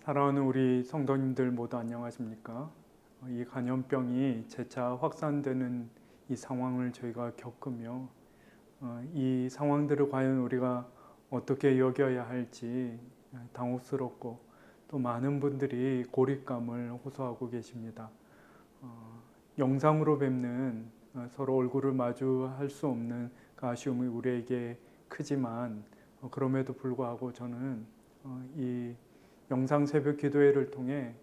사랑하는 우리 성도님들 모두 안녕하십니까? 이 간염병이 재차 확산되는 이 상황을 저희가 겪으며 이 상황들을 과연 우리가 어떻게 여겨야 할지 당혹스럽고 또 많은 분들이 고립감을 호소하고 계십니다. 영상으로 뵙는 서로 얼굴을 마주할 수 없는 그 아쉬움이 우리에게 크지만 그럼에도 불구하고 저는 이 영상 새벽 기도회를 통해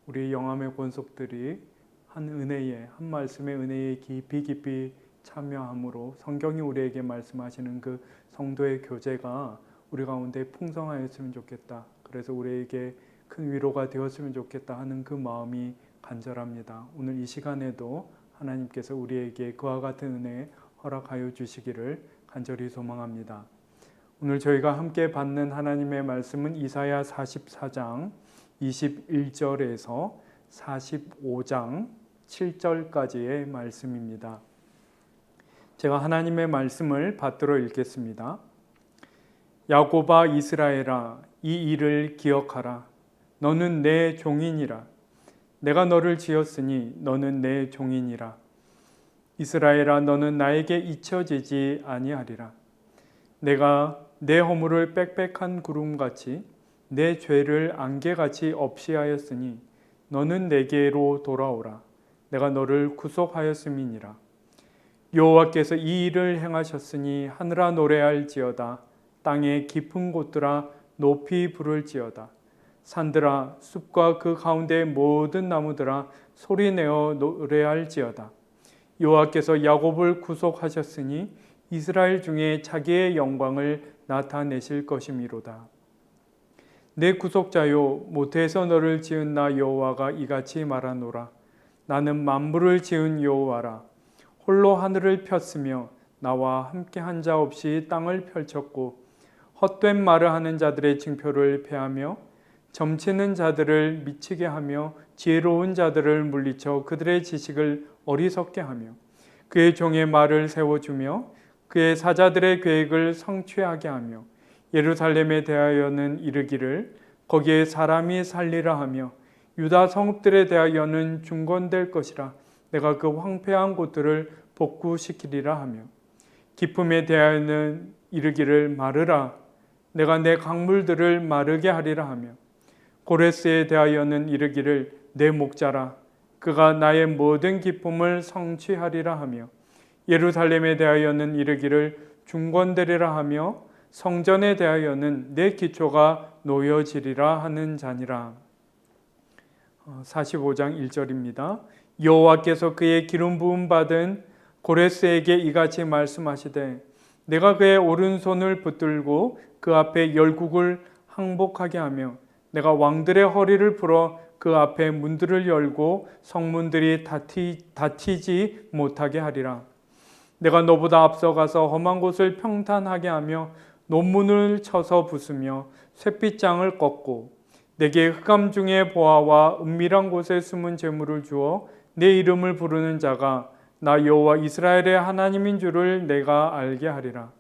우리 영암의 권속들이 한 은혜에, 한 말씀의 은혜에 깊이 참여함으로 성경이 우리에게 말씀하시는 그 성도의 교제가 우리 가운데 풍성하였으면 좋겠다. 그래서 우리에게 큰 위로가 되었으면 좋겠다 하는 그 마음이 간절합니다. 오늘 이 시간에도 하나님께서 우리에게 그와 같은 은혜 허락하여 주시기를 간절히 소망합니다. 오늘 저희가 함께 받는 하나님의 말씀은 이사야 44장 21절에서 45장 7절까지의 말씀입니다. 제가 하나님의 말씀을 받들어 읽겠습니다. 야곱아 이스라엘아, 이 일을 기억하라. 너는 내 종이니라. 내가 너를 지었으니 너는 내 종이니라. 이스라엘아, 너는 나에게 잊혀지지 아니하리라. 내가 내 허물을 빽빽한 구름같이 내 죄를 안개같이 없이하였으니 너는 내게로 돌아오라. 내가 너를 구속하였음이니라. 여호와께서 이 일을 행하셨으니 하늘아 노래할지어다. 땅의 깊은 곳들아 높이 부를지어다. 산들아 숲과 그 가운데의 모든 나무들아 소리내어 노래할지어다. 여호와께서 야곱을 구속하셨으니 이스라엘 중에 자기의 영광을 나타내실 것이미로다. 내 구속자요, 모태에서 너를 지은 나 여호와가 이같이 말하노라. 나는 만물을 지은 여호와라. 홀로 하늘을 폈으며 나와 함께 한 자 없이 땅을 펼쳤고 헛된 말을 하는 자들의 징표를 패하며 점치는 자들을 미치게 하며 지혜로운 자들을 물리쳐 그들의 지식을 어리석게 하며 그의 종의 말을 세워주며 그의 사자들의 계획을 성취하게 하며 예루살렘에 대하여는 이르기를 거기에 사람이 살리라 하며 유다 성읍들에 대하여는 중건될 것이라. 내가 그 황폐한 곳들을 복구시키리라 하며 기쁨에 대하여는 이르기를 마르라. 내가 내 강물들을 마르게 하리라 하며 고레스에 대하여는 이르기를 내 목자라. 그가 나의 모든 기쁨을 성취하리라 하며 예루살렘에 대하여는 이르기를 중건되리라 하며 성전에 대하여는 내 기초가 놓여지리라 하는 자니라. 45장 1절입니다. 여호와께서 그의 기름 부음 받은 고레스에게 이같이 말씀하시되 내가 그의 오른손을 붙들고 그 앞에 열국을 항복하게 하며 내가 왕들의 허리를 풀어 그 앞에 문들을 열고 성문들이 닫히지 못하게 하리라. 내가 너보다 앞서가서 험한 곳을 평탄하게 하며 논문을 쳐서 부수며 쇠빗장을 꺾고 내게 흑암 중에 보아와 은밀한 곳에 숨은 재물을 주어 내 이름을 부르는 자가 나 여호와 이스라엘의 하나님인 줄을 내가 알게 하리라.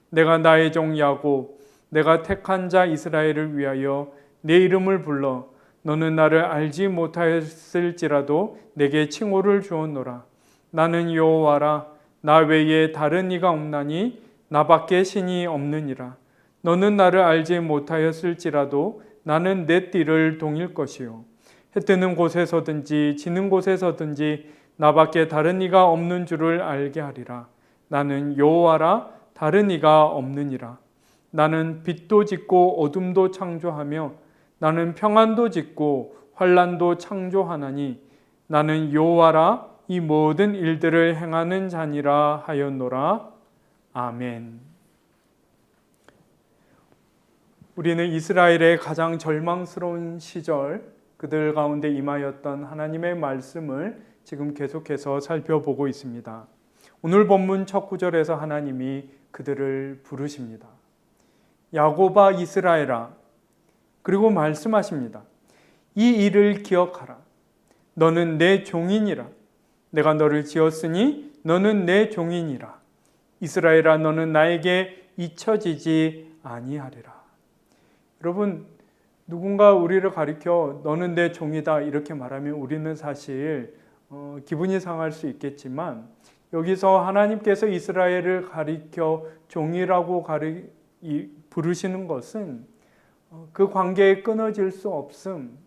내가 나의 종 야곱, 내가 택한 자 이스라엘을 위하여 내 이름을 불러 너는 나를 알지 못하였을지라도 내게 칭호를 주었노라. 나는 여호와라. 나 외에 다른 이가 없나니 나밖에 신이 없느니라. 너는 나를 알지 못하였을지라도 나는 내 띠를 동일 것이요 해 뜨는 곳에서든지 지는 곳에서든지 나밖에 다른 이가 없는 줄을 알게 하리라. 나는 여호와라. 다른 이가 없느니라. 나는 빛도 짓고 어둠도 창조하며 나는 평안도 짓고 환난도 창조하나니 나는 여호와라. 이 모든 일들을 행하는 자니라 하였노라. 아멘. 우리는 이스라엘의 가장 절망스러운 시절 그들 가운데 임하였던 하나님의 말씀을 지금 계속해서 살펴보고 있습니다. 오늘 본문 첫 구절에서 하나님이 그들을 부르십니다. 야곱아 이스라엘아. 그리고 말씀하십니다. 이 일을 기억하라. 너는 내 종이니라. 내가 너를 지었으니 너는 내 종이니라. 이스라엘아, 너는 나에게 잊혀지지 아니하리라. 여러분, 누군가 우리를 가리켜 너는 내 종이다 이렇게 말하면 우리는 사실 기분이 상할 수 있겠지만, 여기서 하나님께서 이스라엘을 가리켜 종이라고 부르시는 것은 그 관계에 끊어질 수 없음.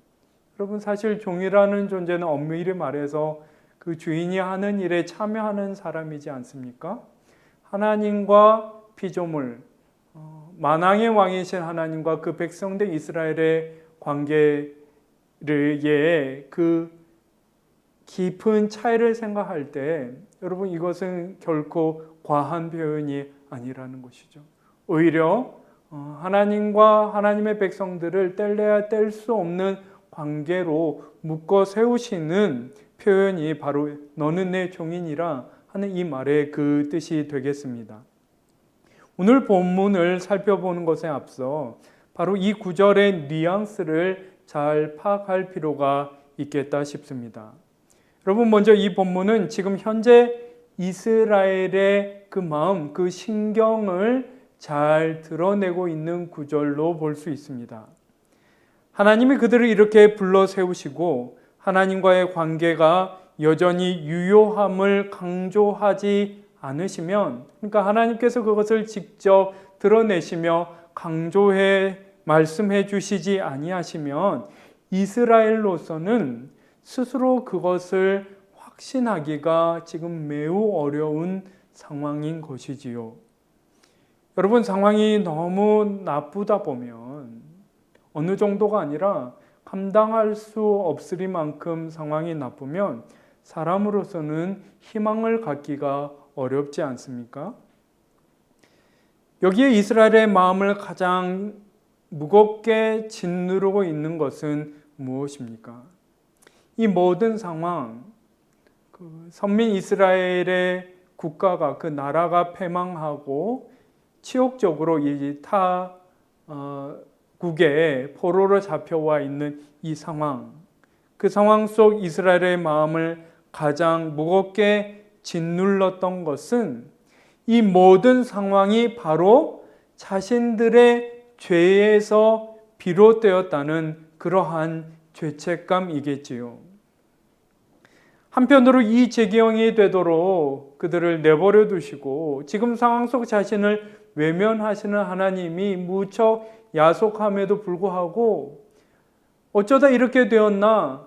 여러분, 사실 종이라는 존재는 엄밀히 말해서 그 주인이 하는 일에 참여하는 사람이지 않습니까? 하나님과 피조물, 만왕의 왕이신 하나님과 그 백성된 이스라엘의 관계의 그 깊은 차이를 생각할 때 여러분, 이것은 결코 과한 표현이 아니라는 것이죠. 오히려 하나님과 하나님의 백성들을 뗄래야 뗄 수 없는 관계로 묶어 세우시는 표현이 바로 너는 내 종이니라 하는 이 말의 그 뜻이 되겠습니다. 오늘 본문을 살펴보는 것에 앞서 바로 이 구절의 뉘앙스를 잘 파악할 필요가 있겠다 싶습니다. 여러분, 먼저 이 본문은 지금 현재 이스라엘의 그 마음, 그 신경을 잘 드러내고 있는 구절로 볼 수 있습니다. 하나님이 그들을 이렇게 불러 세우시고 하나님과의 관계가 여전히 유효함을 강조하지 않으시면, 그러니까 하나님께서 그것을 직접 드러내시며 강조해 말씀해 주시지 아니하시면 이스라엘로서는 스스로 그것을 확신하기가 지금 매우 어려운 상황인 것이지요. 여러분, 상황이 너무 나쁘다 보면 어느 정도가 아니라 감당할 수 없으리만큼 상황이 나쁘면 사람으로서는 희망을 갖기가 어렵지 않습니까? 여기에 이스라엘의 마음을 가장 무겁게 짓누르고 있는 것은 무엇입니까? 이 모든 상황, 선민 이스라엘의 국가가, 그 나라가 패망하고 치욕적으로 이 타국에 포로로 잡혀와 있는 이 상황, 그 상황 속 이스라엘의 마음을 가장 무겁게 짓눌렀던 것은 이 모든 상황이 바로 자신들의 죄에서 비롯되었다는 그러한 죄책감이겠지요. 한편으로 이 제기형이 되도록 그들을 내버려 두시고 지금 상황 속 자신을 외면하시는 하나님이 무척 야속함에도 불구하고 어쩌다 이렇게 되었나,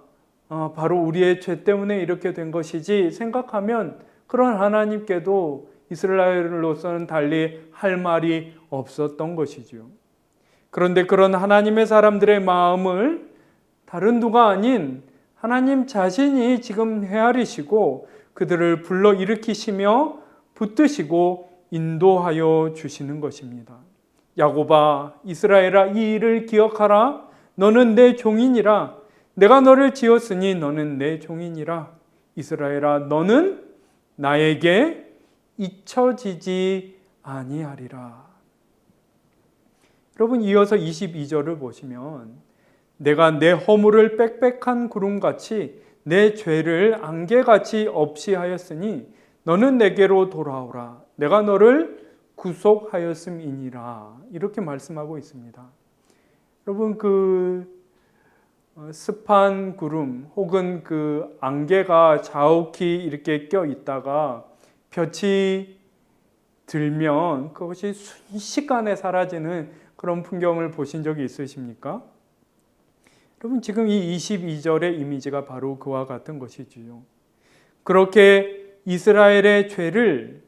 바로 우리의 죄 때문에 이렇게 된 것이지 생각하면 그런 하나님께도 이스라엘로서는 달리 할 말이 없었던 것이죠. 그런데 그런 하나님의 사람들의 마음을 다른 누가 아닌 하나님 자신이 지금 헤아리시고 그들을 불러일으키시며 붙드시고 인도하여 주시는 것입니다. 야곱아, 이스라엘아, 이 일을 기억하라. 너는 내 종이니라. 내가 너를 지었으니 너는 내 종이니라. 이스라엘아, 너는 나에게 잊혀지지 아니하리라. 여러분, 이어서 22절을 보시면 내가 내 허물을 빽빽한 구름같이 내 죄를 안개같이 없이 하였으니 너는 내게로 돌아오라. 내가 너를 구속하였음이니라. 이렇게 말씀하고 있습니다. 여러분, 그 습한 구름 혹은 그 안개가 자욱히 이렇게 껴 있다가 볕이 들면 그것이 순식간에 사라지는 그런 풍경을 보신 적이 있으십니까? 여러분, 지금 이 22절의 이미지가 바로 그와 같은 것이지요. 그렇게 이스라엘의 죄를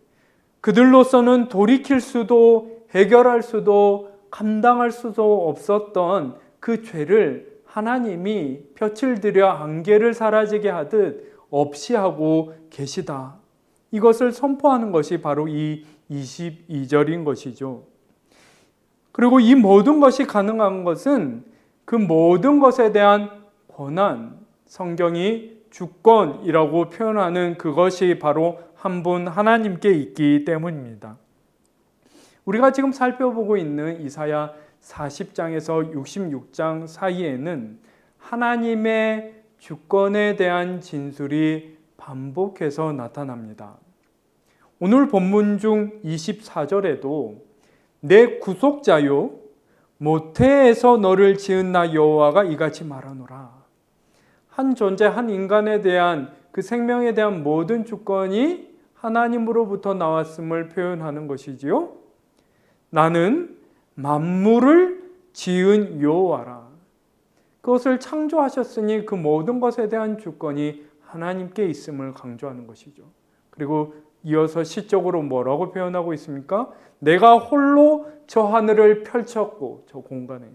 그들로서는 돌이킬 수도 해결할 수도 감당할 수도 없었던 그 죄를 하나님이 볕을 들여 안개를 사라지게 하듯 없이 하고 계시다. 이것을 선포하는 것이 바로 이 22절인 것이죠. 그리고 이 모든 것이 가능한 것은 그 모든 것에 대한 권한, 성경이 주권이라고 표현하는 그것이 바로 한 분 하나님께 있기 때문입니다. 우리가 지금 살펴보고 있는 이사야 40장에서 66장 사이에는 하나님의 주권에 대한 진술이 반복해서 나타납니다. 오늘 본문 중 24절에도 내 구속자요 모태에서 너를 지은 나 여호와가 이같이 말하노라. 한 존재, 한 인간에 대한 그 생명에 대한 모든 주권이 하나님으로부터 나왔음을 표현하는 것이지요. 나는 만물을 지은 여호와라. 그것을 창조하셨으니 그 모든 것에 대한 주권이 하나님께 있음을 강조하는 것이죠. 그리고 이어서 시적으로 뭐라고 표현하고 있습니까? 내가 홀로 저 하늘을 펼쳤고, 저 공간에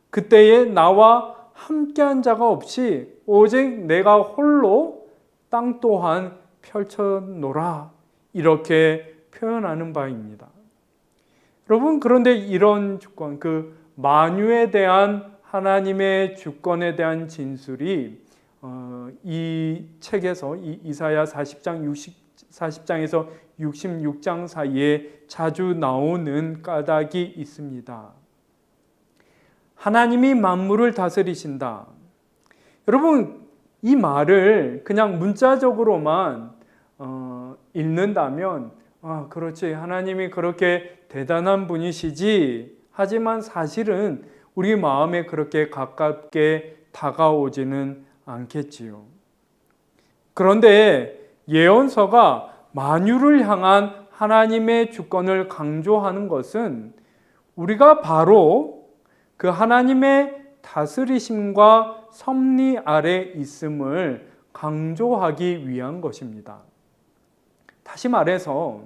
그때에 나와 함께한 자가 없이 오직 내가 홀로 땅 또한 펼쳐놓라, 이렇게 표현하는 바입니다. 여러분, 그런데 이런 주권, 그 만유에 대한 하나님의 주권에 대한 진술이 이 책에서 이사야 40장에서 66장 사이에 자주 나오는 까닭이 있습니다. 하나님이 만물을 다스리신다. 여러분, 이 말을 그냥 문자적으로만 읽는다면 그렇지, 하나님이 그렇게 대단한 분이시지, 하지만 사실은 우리 마음에 그렇게 가깝게 다가오지는 않겠지요. 그런데 예언서가 만유를 향한 하나님의 주권을 강조하는 것은 우리가 바로 그 하나님의 다스리심과 섭리 아래 있음을 강조하기 위한 것입니다. 다시 말해서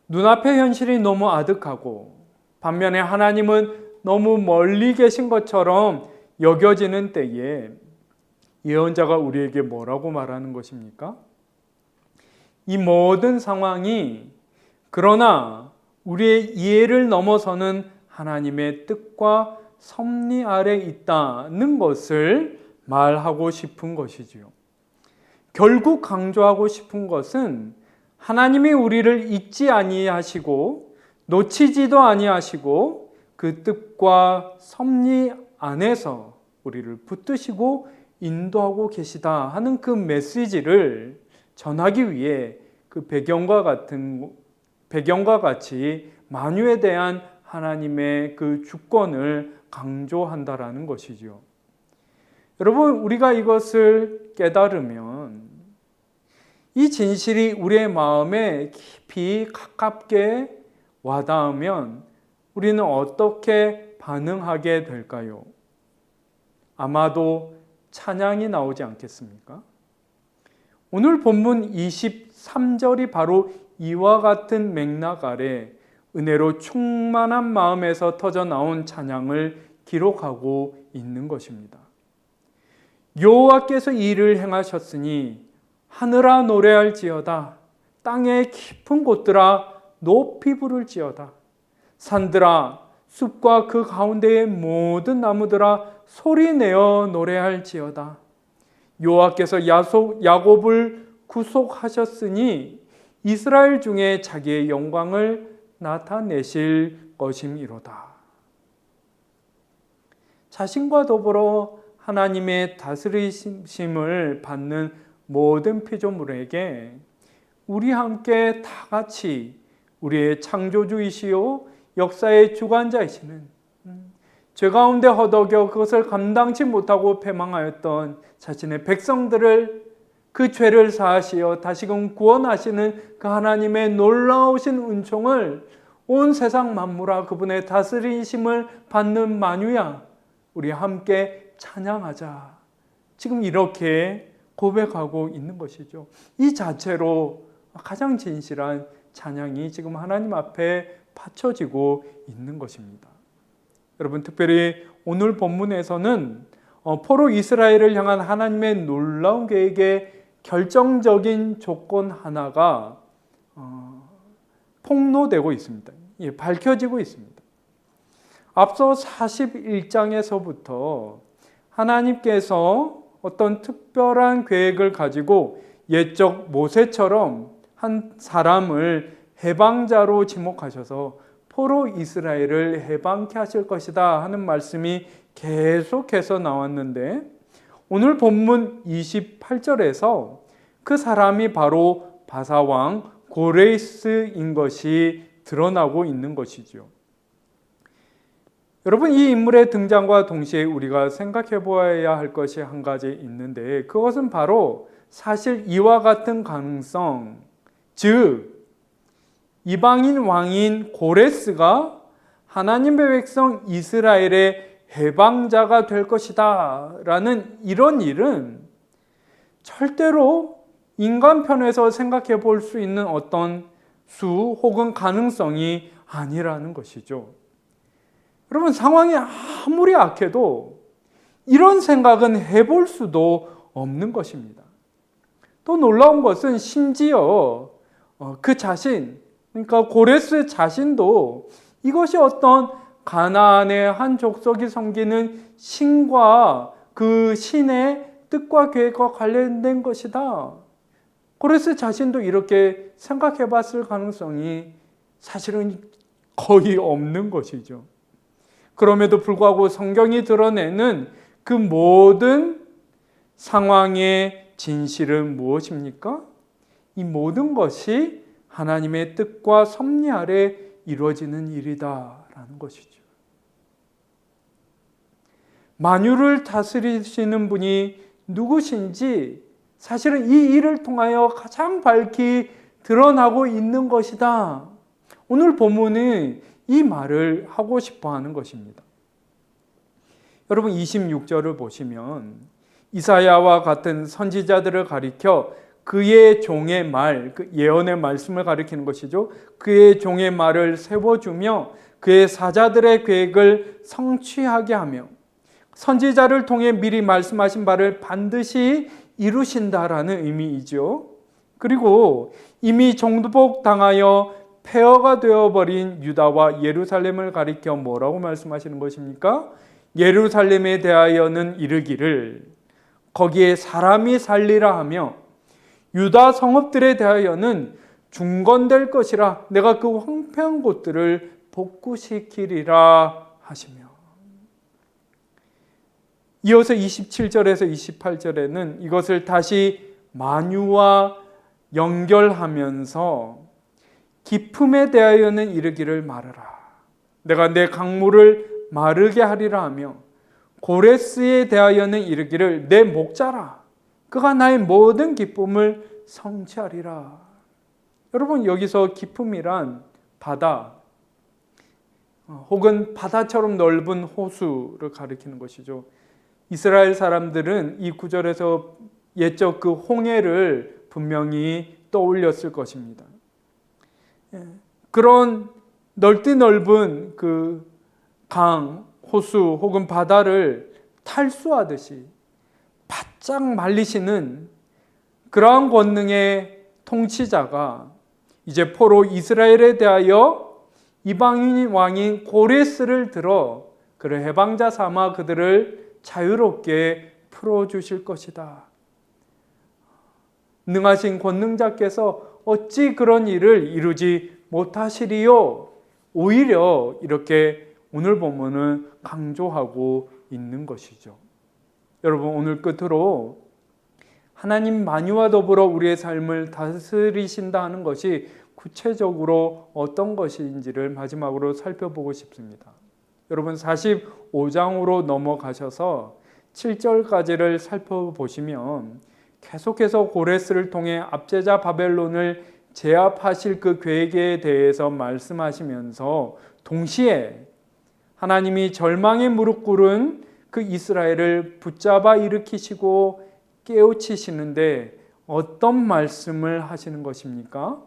눈앞의 현실이 너무 아득하고 반면에 하나님은 너무 멀리 계신 것처럼 여겨지는 때에 예언자가 우리에게 뭐라고 말하는 것입니까? 이 모든 상황이 그러나 우리의 이해를 넘어서는 하나님의 뜻과 섭리 아래 있다는 것을 말하고 싶은 것이지요. 결국 강조하고 싶은 것은 하나님이 우리를 잊지 아니하시고 놓치지도 아니하시고 그 뜻과 섭리 안에서 우리를 붙드시고 인도하고 계시다 하는 그 메시지를 전하기 위해 그 배경과 같이 만유에 대한 하나님의 그 주권을 강조한다라는 것이죠. 여러분, 우리가 이것을 깨달으면, 이 진실이 우리의 마음에 깊이 가깝게 와닿으면 우리는 어떻게 반응하게 될까요? 아마도 찬양이 나오지 않겠습니까? 오늘 본문 23절이 바로 이와 같은 맥락 아래 은혜로 충만한 마음에서 터져 나온 찬양을 기록하고 있는 것입니다. 여호와께서 이 일을 행하셨으니 하늘아 노래할지어다. 땅의 깊은 곳들아 높이 부를지어다. 산들아 숲과 그 가운데의 모든 나무들아 소리내어 노래할지어다. 여호와께서 야곱을 구속하셨으니 이스라엘 중에 자기의 영광을 나타내실 것임이로다. 자신과 더불어 하나님의 다스리심을 받는 모든 피조물에게 우리 함께 다 같이 우리의 창조주이시요 역사의 주관자이시는, 죄 가운데 허덕여 그것을 감당치 못하고 패망하였던 자신의 백성들을, 그 죄를 사하시어 다시금 구원하시는 그 하나님의 놀라우신 은총을 온 세상 만물아 그분의 다스리심을 받는 만유야, 우리 함께 찬양하자. 지금 이렇게 고백하고 있는 것이죠. 이 자체로 가장 진실한 찬양이 지금 하나님 앞에 바쳐지고 있는 것입니다. 여러분, 특별히 오늘 본문에서는 포로 이스라엘을 향한 하나님의 놀라운 계획의 결정적인 조건 하나가 폭로되고 있습니다. 밝혀지고 있습니다. 앞서 41장에서부터 하나님께서 어떤 특별한 계획을 가지고 옛적 모세처럼 한 사람을 해방자로 지목하셔서 포로 이스라엘을 해방케 하실 것이다 하는 말씀이 계속해서 나왔는데, 오늘 본문 28절에서 그 사람이 바로 바사왕 고레스인 것이 드러나고 있는 것이죠. 여러분, 이 인물의 등장과 동시에 우리가 생각해 보아야 할 것이 한 가지 있는데, 그것은 바로 사실 이와 같은 가능성, 즉 이방인 왕인 고레스가 하나님의 백성 이스라엘의 해방자가 될 것이다 라는 이런 일은 절대로 인간 편에서 생각해 볼 수 있는 어떤 수 혹은 가능성이 아니라는 것이죠. 여러분, 상황이 아무리 악해도 이런 생각은 해볼 수도 없는 것입니다. 또 놀라운 것은 심지어 그 자신, 그러니까 고레스 자신도 이것이 어떤 가나안의 한 족속이 섬기는 신과 그 신의 뜻과 계획과 관련된 것이다. 고레스 자신도 이렇게 생각해 봤을 가능성이 사실은 거의 없는 것이죠. 그럼에도 불구하고 성경이 드러내는 그 모든 상황의 진실은 무엇입니까? 이 모든 것이 하나님의 뜻과 섭리 아래 이루어지는 일이다라는 것이죠. 만유를 다스리시는 분이 누구신지 사실은 이 일을 통하여 가장 밝히 드러나고 있는 것이다. 오늘 본문은 이 말을 하고 싶어 하는 것입니다. 여러분, 26절을 보시면 이사야와 같은 선지자들을 가리켜 그의 종의 말, 그 예언의 말씀을 가리키는 것이죠. 그의 종의 말을 세워주며 그의 사자들의 계획을 성취하게 하며 선지자를 통해 미리 말씀하신 바를 반드시 이루신다라는 의미이죠. 그리고 이미 정복당하여 폐허가 되어버린 유다와 예루살렘을 가리켜 뭐라고 말씀하시는 것입니까? 예루살렘에 대하여는 이르기를 거기에 사람이 살리라 하며 유다 성읍들에 대하여는 중건될 것이라 내가 그 황폐한 곳들을 복구시키리라 하시며, 이어서 27절에서 28절에는 이것을 다시 만유와 연결하면서 기품에 대하여는 이르기를 말하라. 내가 내 강물을 마르게 하리라 하며 고레스에 대하여는 이르기를 내 목자라. 그가 나의 모든 기쁨을 성취하리라. 여러분, 여기서 기쁨이란 바다 혹은 바다처럼 넓은 호수를 가리키는 것이죠. 이스라엘 사람들은 이 구절에서 옛적 그 홍해를 분명히 떠올렸을 것입니다. 그런 넓디 넓은 그 강, 호수 혹은 바다를 탈수하듯이 바짝 말리시는 그러한 권능의 통치자가 이제 포로 이스라엘에 대하여 이방인 왕인 고레스를 들어 그를 해방자 삼아 그들을 자유롭게 풀어주실 것이다. 능하신 권능자께서 어찌 그런 일을 이루지 못하시리요? 오히려 이렇게 오늘 본문은 강조하고 있는 것이죠. 여러분, 오늘 끝으로 하나님 만유와 더불어 우리의 삶을 다스리신다 하는 것이 구체적으로 어떤 것인지를 마지막으로 살펴보고 싶습니다. 여러분, 45장으로 넘어가셔서 7절까지를 살펴보시면 계속해서 고레스를 통해 압제자 바벨론을 제압하실 그 계획에 대해서 말씀하시면서 동시에 하나님이 절망에 무릎 꿇은 그 이스라엘을 붙잡아 일으키시고 깨우치시는데 어떤 말씀을 하시는 것입니까?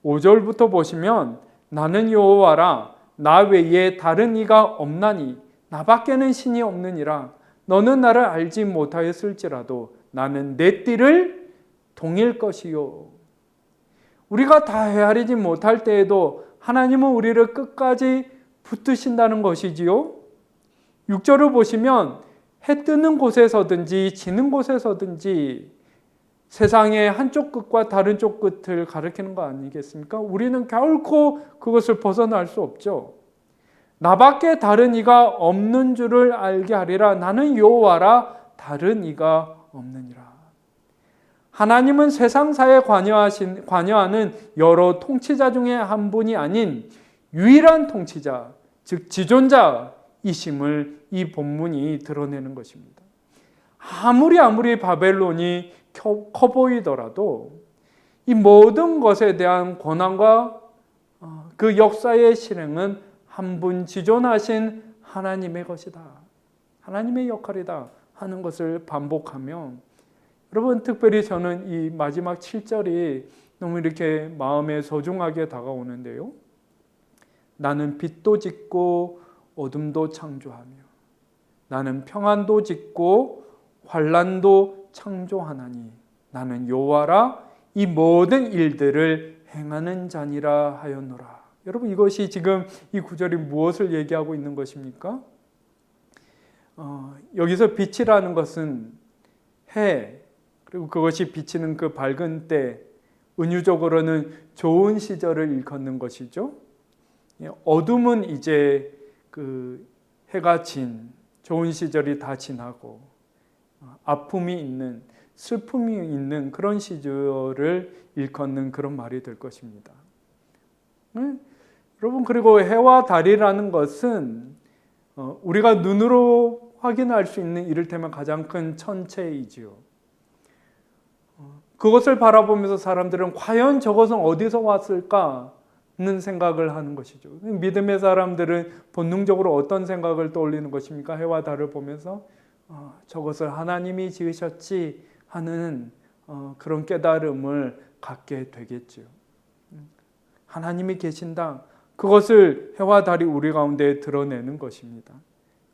5절부터 보시면 나는 여호와라 나 외에 다른 이가 없나니 나밖에는 신이 없느니라. 너는 나를 알지 못하였을지라도 나는 내 띠를 동일 것이요. 우리가 다 헤아리지 못할 때에도 하나님은 우리를 끝까지 붙드신다는 것이지요. 6절을 보시면 해 뜨는 곳에서든지 지는 곳에서든지 세상의 한쪽 끝과 다른 쪽 끝을 가리키는 거 아니겠습니까? 우리는 결코 그것을 벗어날 수 없죠. 나밖에 다른 이가 없는 줄을 알게 하리라. 나는 여호와라 다른 이가 없느니라. 하나님은 세상사에 관여하는 여러 통치자 중에 한 분이 아닌 유일한 통치자, 즉 지존자, 이심을 이 본문이 드러내는 것입니다. 아무리 바벨론이 커 보이더라도 이 모든 것에 대한 권한과 그 역사의 실행은 한 분 지존하신 하나님의 것이다. 하나님의 역할이다 하는 것을 반복하며, 여러분, 특별히 저는 이 마지막 7절이 너무 이렇게 마음에 소중하게 다가오는데요. 나는 빛도 짓고 어둠도 창조하며 나는 평안도 짓고 환난도 창조하나니 나는 여호와라 이 모든 일들을 행하는 자니라 하였노라. 여러분, 이것이 지금 이 구절이 무엇을 얘기하고 있는 것입니까? 여기서 빛이라는 것은 해, 그리고 그것이 비치는 그 밝은 때, 은유적으로는 좋은 시절을 일컫는 것이죠. 어둠은 이제 그 해가 진 좋은 시절이 다 지나고 아픔이 있는, 슬픔이 있는 그런 시절을 일컫는 그런 말이 될 것입니다. 여러분, 그리고 해와 달이라는 것은 우리가 눈으로 확인할 수 있는 이를테면 가장 큰 천체이지요. 그것을 바라보면서 사람들은 과연 저것은 어디서 왔을까 는 생각을 하는 것이죠. 믿음의 사람들은 본능적으로 어떤 생각을 떠올리는 것입니까? 해와 달을 보면서 저것을 하나님이 지으셨지 하는 그런 깨달음을 갖게 되겠죠. 하나님이 계신다. 그것을 해와 달이 우리 가운데 드러내는 것입니다.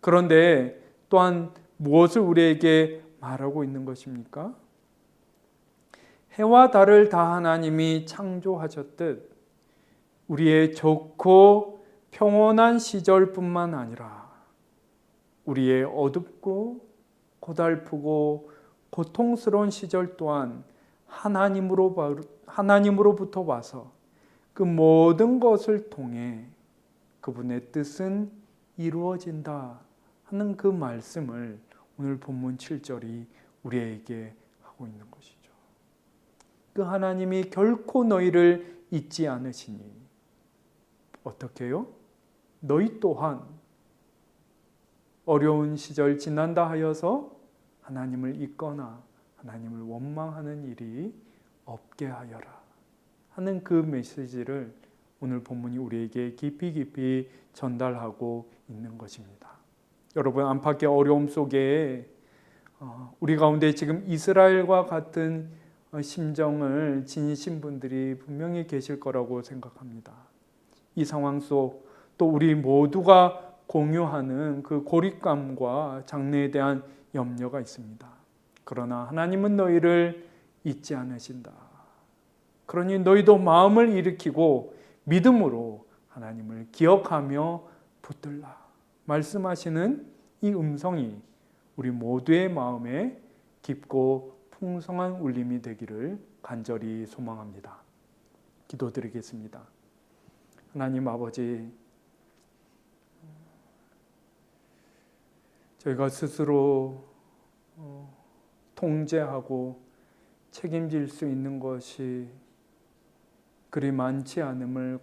그런데 또한 무엇을 우리에게 말하고 있는 것입니까? 해와 달을 다 하나님이 창조하셨듯 우리의 좋고 평온한 시절뿐만 아니라 우리의 어둡고 고달프고 고통스러운 시절 또한 하나님으로부터 와서 그 모든 것을 통해 그분의 뜻은 이루어진다 하는 그 말씀을 오늘 본문 7절이 우리에게 하고 있는 것이죠. 그 하나님이 결코 너희를 잊지 않으시니 어떻게 해요? 너희 또한 어려운 시절 지난다 하여서 하나님을 잊거나 하나님을 원망하는 일이 없게 하여라 하는 그 메시지를 오늘 본문이 우리에게 깊이 전달하고 있는 것입니다. 여러분, 안팎의 어려움 속에 우리 가운데 지금 이스라엘과 같은 심정을 지니신 분들이 분명히 계실 거라고 생각합니다. 이 상황 속 또 우리 모두가 공유하는 그 고립감과 장래에 대한 염려가 있습니다. 그러나 하나님은 너희를 잊지 않으신다. 그러니 너희도 마음을 일으키고 믿음으로 하나님을 기억하며 붙들라. 말씀하시는 이 음성이 우리 모두의 마음에 깊고 풍성한 울림이 되기를 간절히 소망합니다. 기도드리겠습니다. 하나님 아버지, 저희가 스스로 통제하고 책임질 수 있는 것이 그리 많지 않음을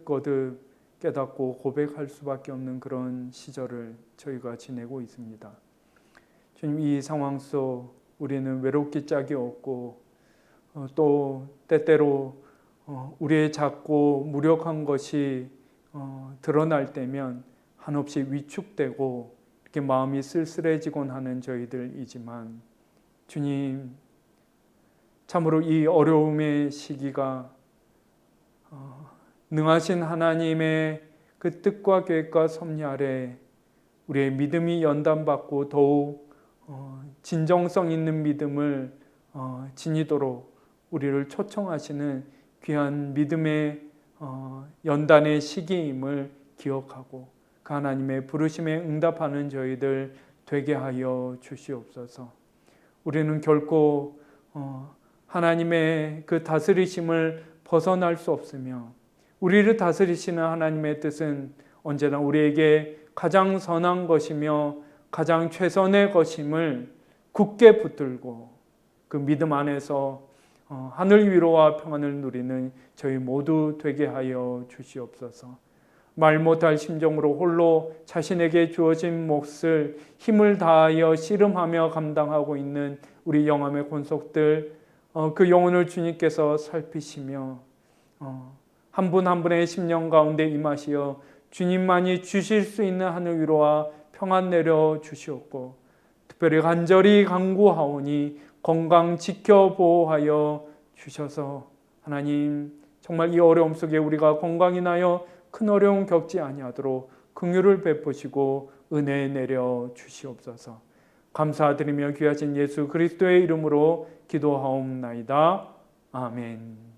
거듭 깨닫고 고백할 수밖에 없는 그런 시절을 저희가 지내고 있습니다. 주님, 이 상황 속 우리는 외롭기 짝이 없고 또 때때로 우리의 작고 무력한 것이 드러날 때면 한없이 위축되고 이렇게 마음이 쓸쓸해지곤 하는 저희들이지만 주님, 참으로 이 어려움의 시기가 능하신 하나님의 그 뜻과 계획과 섭리 아래 우리의 믿음이 연단받고 더욱 진정성 있는 믿음을 지니도록 우리를 초청하시는 귀한 믿음의 연단의 시기임을 기억하고 그 하나님의 부르심에 응답하는 저희들 되게 하여 주시옵소서. 우리는 결코 하나님의 그 다스리심을 벗어날 수 없으며 우리를 다스리시는 하나님의 뜻은 언제나 우리에게 가장 선한 것이며 가장 최선의 것임을 굳게 붙들고 그 믿음 안에서 하늘 위로와 평안을 누리는 저희 모두 되게 하여 주시옵소서. 말 못할 심정으로 홀로 자신에게 주어진 몫을 힘을 다하여 씨름하며 감당하고 있는 우리 영암의 권속들, 그 영혼을 주님께서 살피시며 한 분 한 분의 심령 가운데 임하시어 주님만이 주실 수 있는 하늘 위로와 평안 내려 주시옵고, 특별히 간절히 간구하오니 건강 지켜 보호하여 주셔서 하나님, 정말 이 어려움 속에 우리가 건강이 나여 큰 어려움 겪지 아니하도록 긍휼을 베푸시고 은혜 내려 주시옵소서. 감사드리며 귀하신 예수 그리스도의 이름으로 기도하옵나이다. 아멘.